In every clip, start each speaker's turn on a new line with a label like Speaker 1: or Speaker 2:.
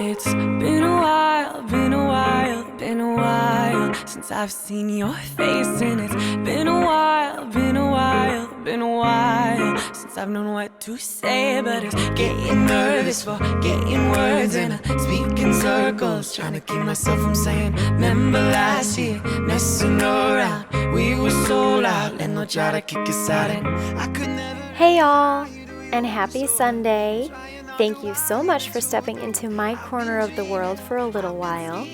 Speaker 1: It's been a while, been a while, been a while since I've seen your face. And it's been a while, been a while, been a while since I've known what to say. But it's getting nervous for getting words, and I speak in circles, trying to keep myself from saying, remember last year, messing around, we were so loud, and they'll try to kick us out, and I could never.
Speaker 2: Hey y'all, and happy Sunday. Thank you so much for stepping into my corner of the world for a little while.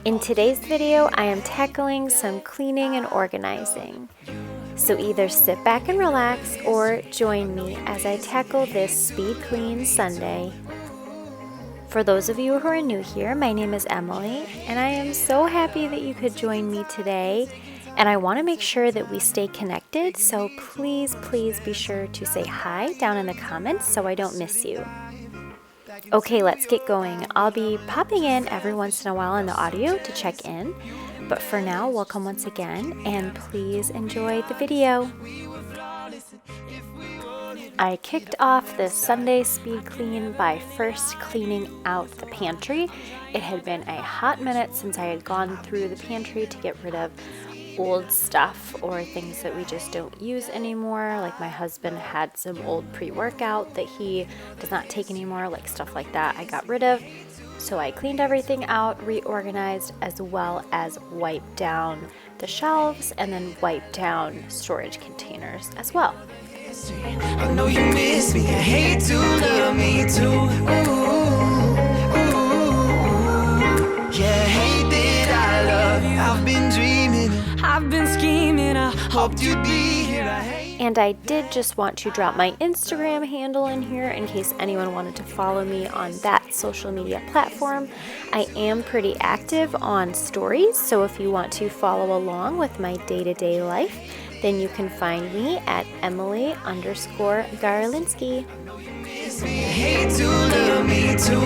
Speaker 2: In today's video, I am tackling some cleaning and organizing. So either sit back and relax or join me as I tackle this Speed Clean Sunday. For those of you who are new here, my name is Emily, and I am so happy that you could join me today. And I want to make sure that we stay connected, so please be sure to say hi down in the comments so I don't miss you. Okay, let's get going. I'll be popping in every once in a while in the audio to check in, but for now, welcome once again, and please enjoy the video. I kicked off this Sunday speed clean by first cleaning out the pantry. It had been a hot minute since I had gone through the pantry to get rid of old stuff or things that we just don't use anymore. Like my husband had some old pre-workout that he does not take anymore, like stuff like that I got rid of. So I cleaned everything out, reorganized, as well as wiped down the shelves and then wiped down storage containers as well.
Speaker 1: I know you miss me, I hate to love me too. Yeah, hate that I love you. I've been dreaming, I've been scheming, I hoped you'd be here.
Speaker 2: And I did just want to drop my Instagram handle in here in case anyone wanted to follow me on that social media platform. I am pretty active on stories, so if you want to follow along with my day-to-day life, then you can find me at Emily_Garlinski.
Speaker 1: Hate to love me too.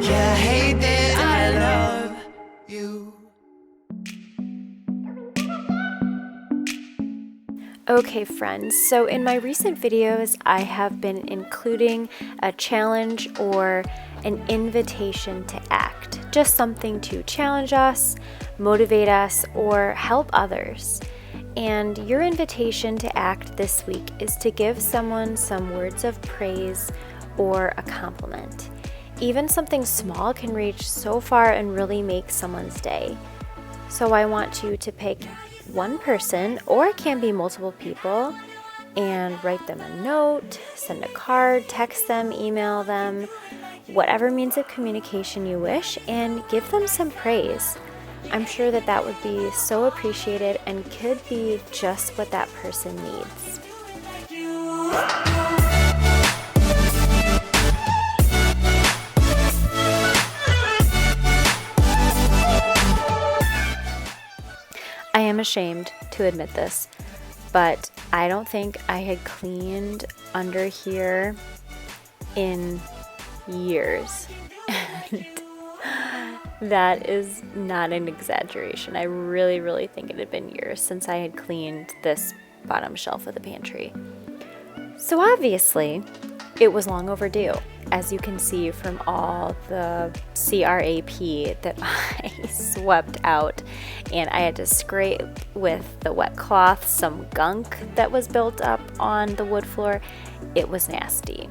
Speaker 1: Yeah, hate that I love you.
Speaker 2: Okay friends, so in my recent videos I have been including a challenge or an invitation to act. Just something to challenge us, motivate us, or help others. And your invitation to act this week is to give someone some words of praise or a compliment. Even something small can reach so far and really make someone's day. So I want you to pick one person, or it can be multiple people, and write them a note, send a card, text them, email them, whatever means of communication you wish, and give them some praise. I'm sure that that would be so appreciated and could be just what that person needs. I am ashamed to admit this, but I don't think I had cleaned under here in years. And that is not an exaggeration. I really think it had been years since I had cleaned this bottom shelf of the pantry. So obviously, it was long overdue, as you can see from all the CRAP that I swept out, and I had to scrape with the wet cloth some gunk that was built up on the wood floor. It was nasty,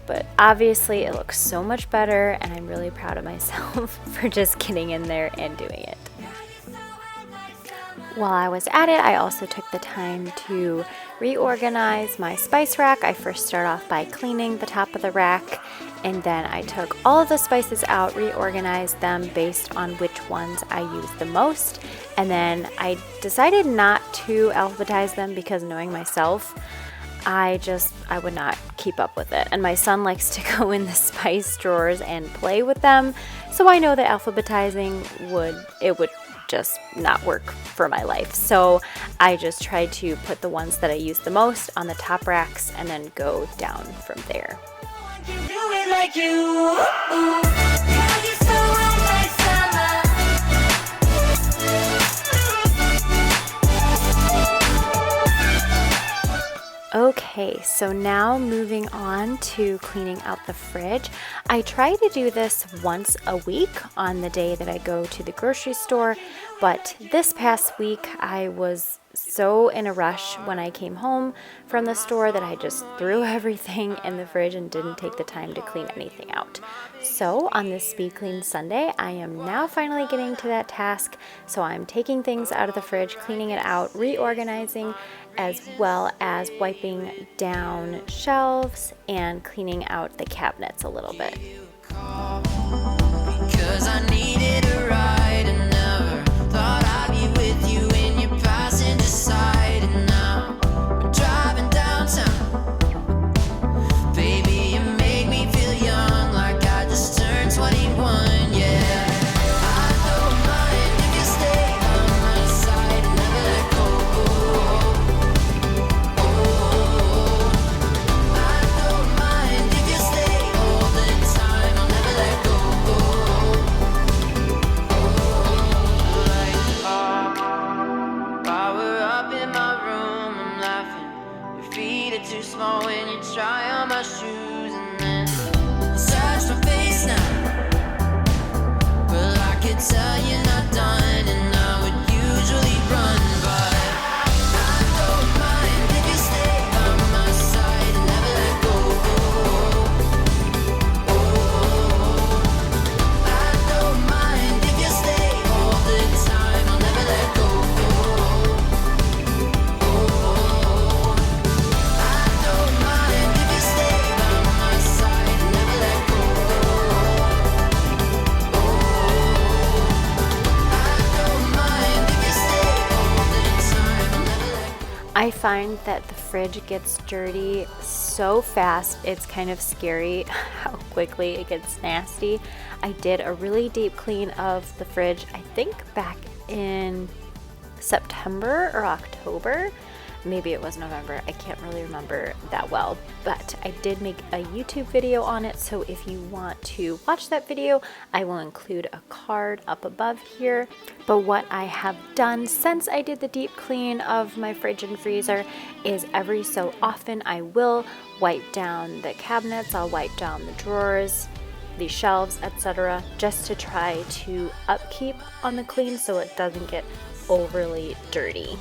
Speaker 2: but obviously it looks so much better, and I'm really proud of myself for just getting in there and doing it. While I was at it, I also took the time to reorganize my spice rack. I first started off by cleaning the top of the rack, and then I took all of the spices out, reorganized them based on which ones I use the most, and then I decided not to alphabetize them because, knowing myself, I would not keep up with it. And my son likes to go in the spice drawers and play with them, so I know that alphabetizing would just not work for my life. So I just tried to put the ones that I use the most on the top racks and then go down from there. Okay, Okay, so now moving on to cleaning out the fridge. I try to do this once a week on the day that I go to the grocery store, but this past week I was so in a rush when I came home from the store that I just threw everything in the fridge and didn't take the time to clean anything out. So on this Speed Clean Sunday, I am now finally getting to that task. So I'm taking things out of the fridge, cleaning it out, reorganizing, as well as wiping down shelves and cleaning out the cabinets a little bit.
Speaker 1: Because I needed a ride and never thought I'd be with you in your passenger side. And now we're driving downtown. Baby, you make me feel young, like I just turned 21, yeah. I don't mind if you stay on my side and never let go. I don't mind if you stay all the time, I'll never let go. Power up in my room, I'm laughing. Your feet are too small when you try on my shoes, and then search my face now. Well, I could tell you're not done, and I would usually run, but I don't mind if you stay by my side and never let go. I don't mind if you stay all the time, I'll never let go. I don't mind if you stay by my side and never let go. I don't mind if you stay all the time, I'll never let go.
Speaker 2: I find that the fridge gets dirty so fast, it's kind of scary how quickly it gets nasty. I did a really deep clean of the fridge, I think back in September or October. Maybe it was November, I can't really remember that well, but I did make a YouTube video on it, so if you want to watch that video, I will include a card up above here. But what I have done since I did the deep clean of my fridge and freezer is every so often I will wipe down the cabinets, I'll wipe down the drawers, the shelves, etc., just to try to upkeep on the clean so it doesn't get overly dirty.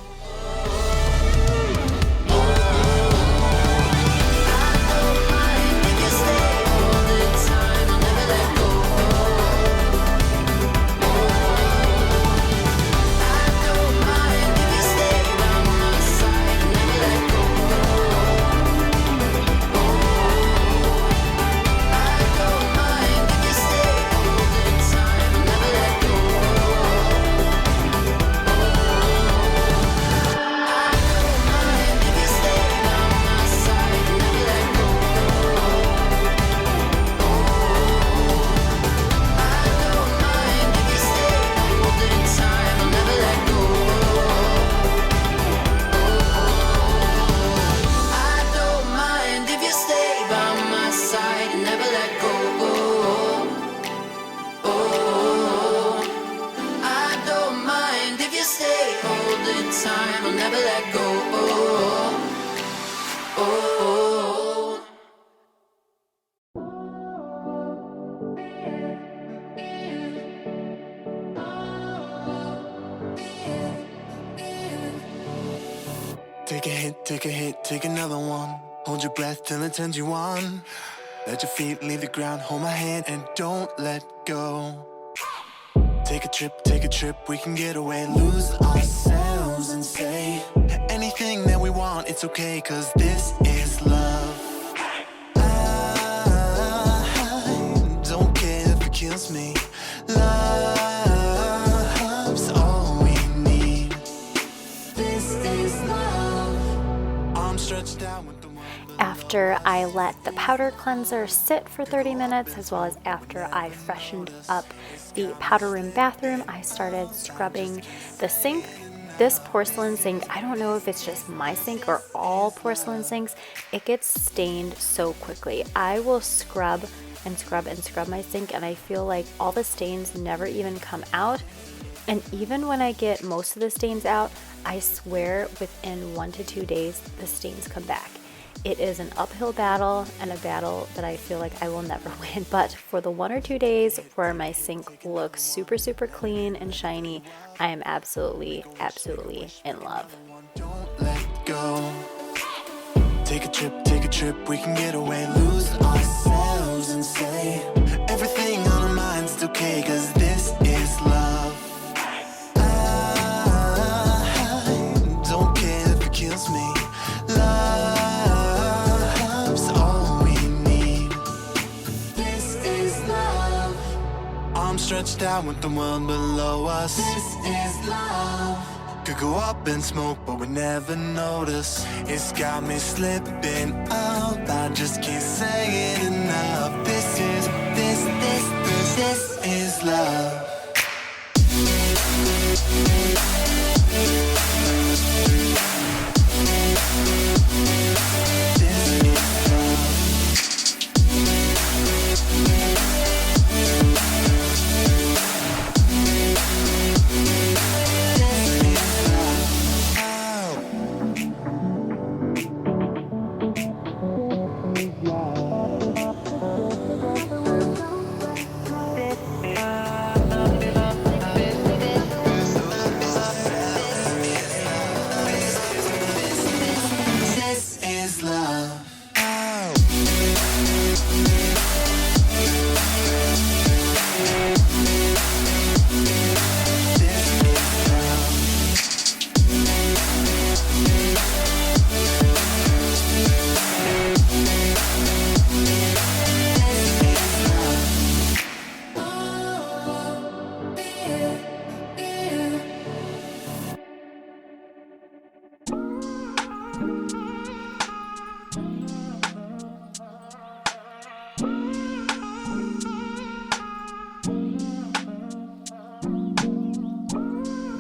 Speaker 2: Time, I'll never let go.
Speaker 3: Take a hit, take another one. Hold your breath till it turns you on. Let your feet leave the ground, hold my hand and don't let go. Take a trip, we can get away, lose ourselves and say anything that we want, it's okay, cause this is love. I don't care if it kills me. Love's all we need. This is love. Arms stretched out with the one.
Speaker 2: After I let the powder cleanser sit for 30 minutes, as well as after I freshened up the powder room bathroom, I started scrubbing the sink. This porcelain sink, I don't know if it's just my sink or all porcelain sinks, it gets stained so quickly. I will scrub and scrub and scrub my sink, and I feel like all the stains never even come out. And even when I get most of the stains out, I swear within 1 to 2 days, the stains come back. It is an uphill battle and a battle that I feel like I will never win. But for the 1 or 2 days where my sink looks super, super clean and shiny, I am absolutely, absolutely in love.
Speaker 3: Don't let go. Take a trip, we can get away, lose ourselves and say everything on our minds is okay, cause this is love. I don't care if it kills me. Love's all we need. This is love. Arms stretched out with the world below us. This is love. Could go up in smoke, but we never notice. It's got me slipping out. I just can't say it enough. This is love.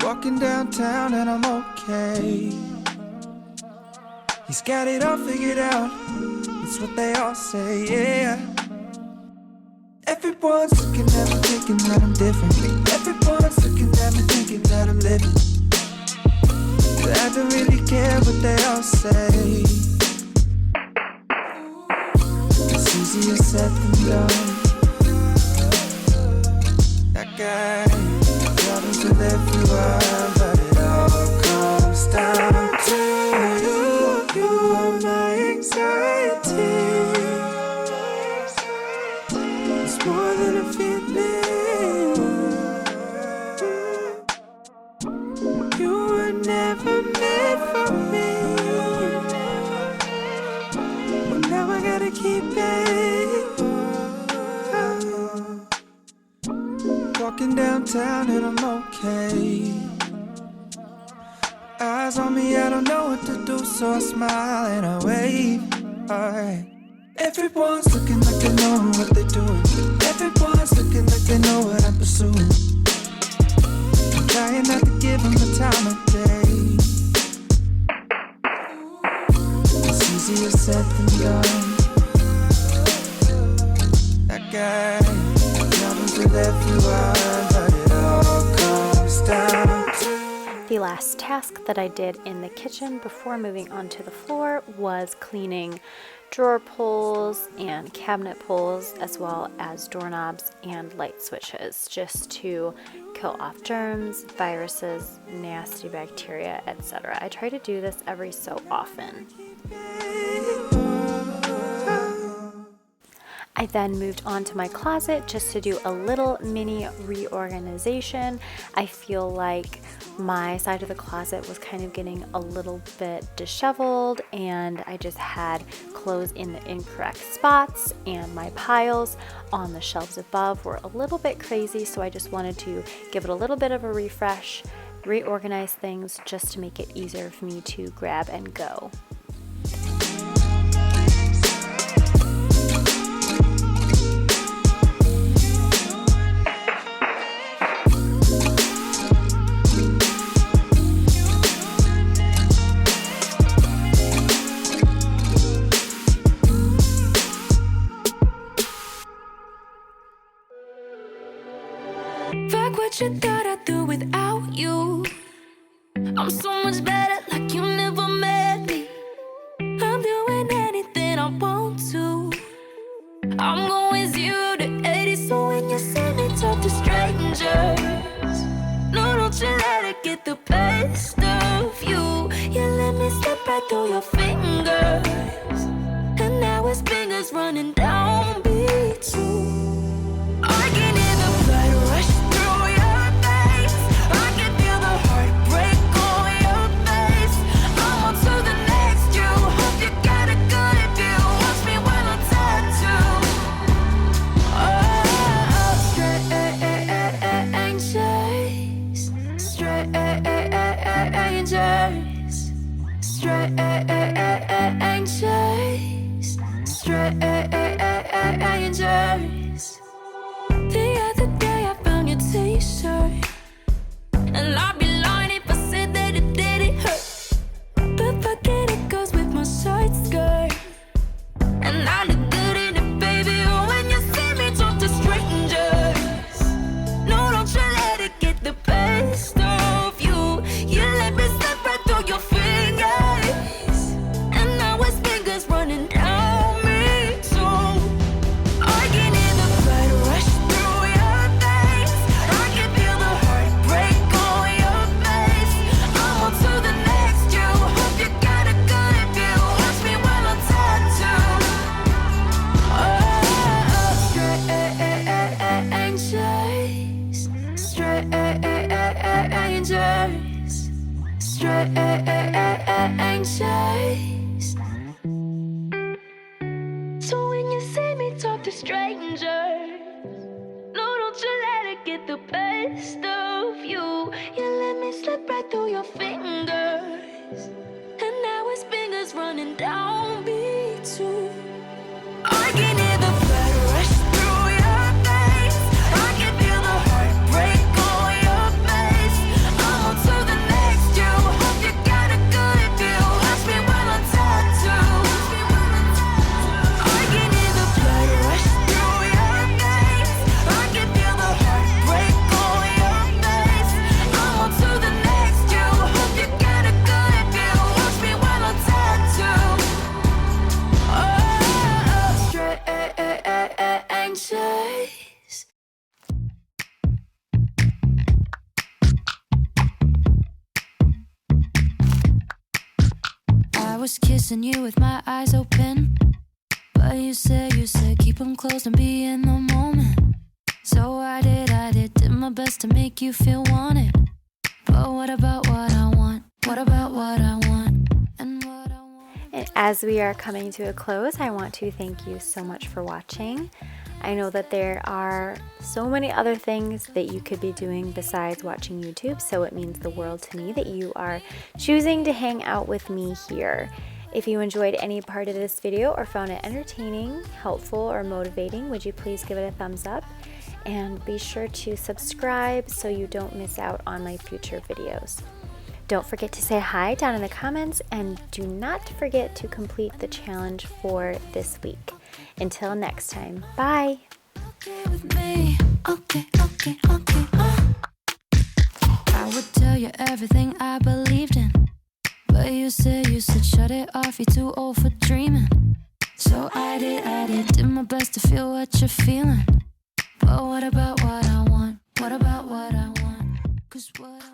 Speaker 1: Walking downtown and I'm okay. He's got it all figured out. It's what they all say, yeah. Everyone's looking at me thinking that I'm different. Everyone's looking at me thinking that I'm living. But I don't really care what they all say. It's easier said than done. That guy problems with everyone, but it all comes down to you. You are my anxiety. It's more than a feeling. You were never meant for me. But now I gotta keep it. Walking downtown and I'm okay. Eyes on me, I don't know what to do, so I smile and I wave. Alright. Everyone's looking like they know what they're doing. Everyone's looking like they know what I'm pursuing. I'm trying not to give them the time of day. It's easier said than done. That guy with everyone, but it all comes down to.
Speaker 2: The last task that I did in the kitchen before moving onto the floor was cleaning drawer pulls and cabinet pulls, as well as doorknobs and light switches, just to kill off germs, viruses, nasty bacteria, etc. I try to do this every so often. I then moved on to my closet just to do a little mini reorganization. I feel like my side of the closet was kind of getting a little bit disheveled, and I just had clothes in the incorrect spots, and my piles on the shelves above were a little bit crazy, so I just wanted to give it a little bit of a refresh, reorganize things just to make it easier for me to grab and go.
Speaker 1: Fuck what you thought I'd do without you. I'm so much better, like you never met me. I'm doing anything right through your fingers. And now his fingers running down me too. I can hear the blood rush through your veins. I can feel the heartbreak on your face. I'm on to the next. You hope you got a good view. Watch me while I'm tattooed. Oh, strangers, strangers. The other day I found your t-shirt, and I'd be lying if I said that it didn't hurt. But forget it goes with my short skirt, and I look good in it, baby. When you see me talk to strangers, no, don't you let it get the best of you. You let me slip right through your fingers, and now his fingers running down me too. I can hear the blood rush through your veins. I can feel the heartbreak on your face. I'm on to the next. You hope you got a good view. Watch me while I'm tattooed. Oh, strangers. So when you see me talk to strangers, no, don't you let it get the best of you. You let me slip right through your fingers, and now his fingers running down me too. I can hear the blood rush through your veins. I can feel the heartbreak on your face. I'm on to the next. You hope you got a good view. Watch me while I'm tattooed. I can hear the blood rush through your veins. I can feel the heartbreak on your face. I'm on to the next. You hope you got a good view. Watch me while I'm tattooed. Oh, strangers. I was kissing you with my eyes open, but you said keep them closed and be in the moment. So I did my best to make you feel wanted. But what about what I want? What about what I want? And what I want?
Speaker 2: And as we are coming to a close, I want to thank you so much for watching. I know that there are so many other things that you could be doing besides watching YouTube, so it means the world to me that you are choosing to hang out with me here. If you enjoyed any part of this video or found it entertaining, helpful, or motivating, would you please give it a thumbs up? And be sure to subscribe so you don't miss out on my future videos. Don't forget to say hi down in the comments, and do not forget to complete the challenge for this week. Until next time, bye!
Speaker 1: Okay with me. Okay. I would tell you everything I believed in, but you said shut it off, you're too old for dreaming. So I did my best to feel what you're feeling. But what about what I want? What about what I want? 'Cause what I